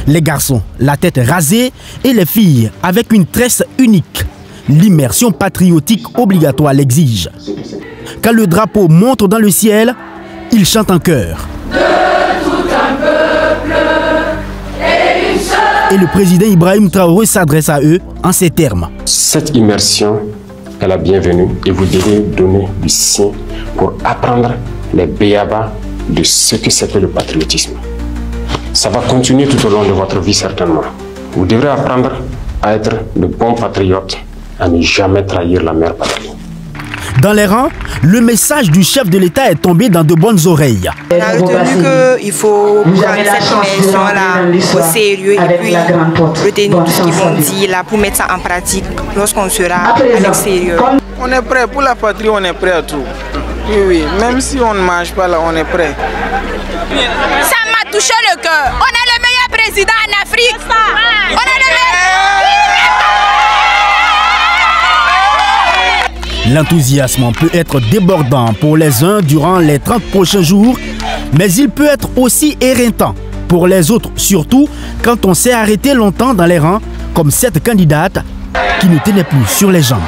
Les garçons, la tête rasée, et les filles avec une tresse unique. L'immersion patriotique obligatoire l'exige. Quand le drapeau monte dans le ciel, ils chantent en chœur. Et le président Ibrahim Traoré s'adresse à eux en ces termes. Cette immersion est la bienvenue et vous devez donner du sien pour apprendre les béabas de ce que c'est que le patriotisme. Ça va continuer tout au long de votre vie certainement. Vous devrez apprendre à être de bons patriotes, à ne jamais trahir la mère patrie. Dans les rangs, le message du chef de l'État est tombé dans de bonnes oreilles. On a retenu qu'il faut prendre cette immersion-là au sérieux et puis retenir tout ce qu'ils vont dire là pour mettre ça en pratique lorsqu'on sera à l'extérieur. On est prêt pour la patrie, on est prêt à tout. Oui, même si on ne mange pas là, on est prêt. Ça m'a touché le cœur. On est le meilleur président en Afrique. On est le meilleur. L'enthousiasme peut être débordant pour les uns durant les 30 prochains jours, mais il peut être aussi éreintant pour les autres, surtout quand on s'est arrêté longtemps dans les rangs, comme cette candidate qui ne tenait plus sur les jambes.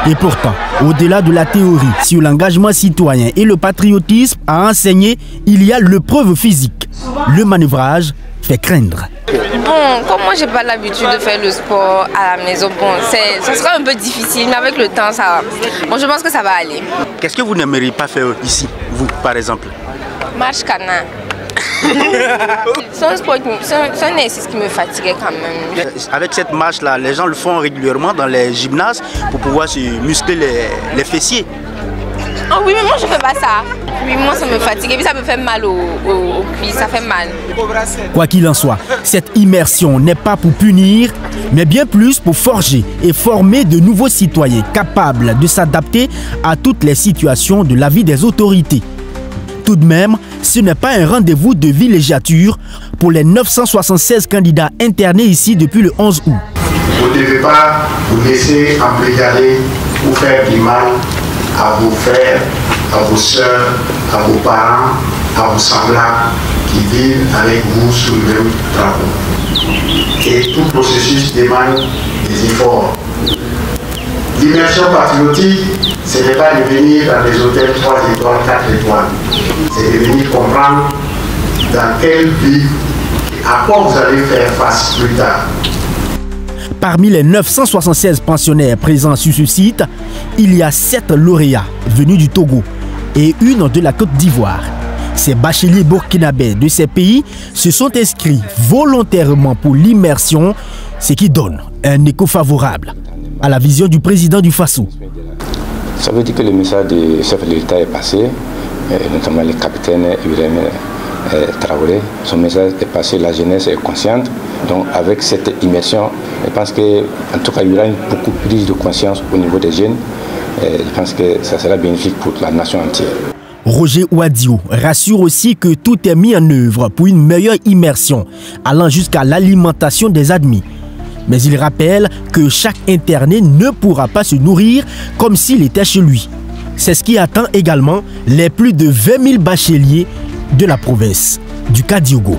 Et pourtant, au-delà de la théorie sur l'engagement citoyen et le patriotisme à enseigner, il y a l'épreuve physique. Le manœuvrage fait craindre. Bon, comme moi j'ai pas l'habitude de faire le sport à la maison, bon, ça sera un peu difficile, mais avec le temps, ça va. Bon, je pense que ça va aller. Qu'est-ce que vous n'aimeriez pas faire ici, vous, par exemple? Marche canard. C'est un exercice qui me fatiguait quand même. Avec cette marche-là, les gens le font régulièrement dans les gymnases pour pouvoir se muscler les fessiers. Oh oui, mais moi je fais pas ça. Oui, moi ça me fatigue et puis ça me fait mal aux cuisses, ça fait mal. Quoi qu'il en soit, cette immersion n'est pas pour punir, mais bien plus pour forger et former de nouveaux citoyens capables de s'adapter à toutes les situations de la vie des autorités. Tout de même, ce n'est pas un rendez-vous de villégiature pour les 976 candidats internés ici depuis le 11 août. Vous ne devez pas vous laisser embrigader ou faire du mal à vos frères, à vos sœurs, à vos parents, à vos semblables qui vivent avec vous sous le même drapeau. Et tout processus demande des efforts. L'immersion patriotique, ce n'est pas de venir dans des hôtels 3 étoiles, 4 étoiles. C'est de venir comprendre dans quelle vie, à quoi vous allez faire face plus tard. Parmi les 976 pensionnaires présents sur ce site, il y a 7 lauréats venus du Togo et une de la Côte d'Ivoire. Ces bacheliers burkinabés de ces pays se sont inscrits volontairement pour l'immersion, ce qui donne un écho favorable à la vision du président du Faso. Ça veut dire que le message du chef de l'État est passé, notamment le capitaine Ibrahim Traoré. Son message est passé, la jeunesse est consciente. Donc avec cette immersion, je pense qu'en tout cas il y aura beaucoup plus de conscience au niveau des jeunes. Je pense que ça sera bénéfique pour la nation entière. Roger Ouadio rassure aussi que tout est mis en œuvre pour une meilleure immersion, allant jusqu'à l'alimentation des admis. Mais il rappelle que chaque interné ne pourra pas se nourrir comme s'il était chez lui. C'est ce qui attend également les plus de 20 000 bacheliers de la province du Kadiogo.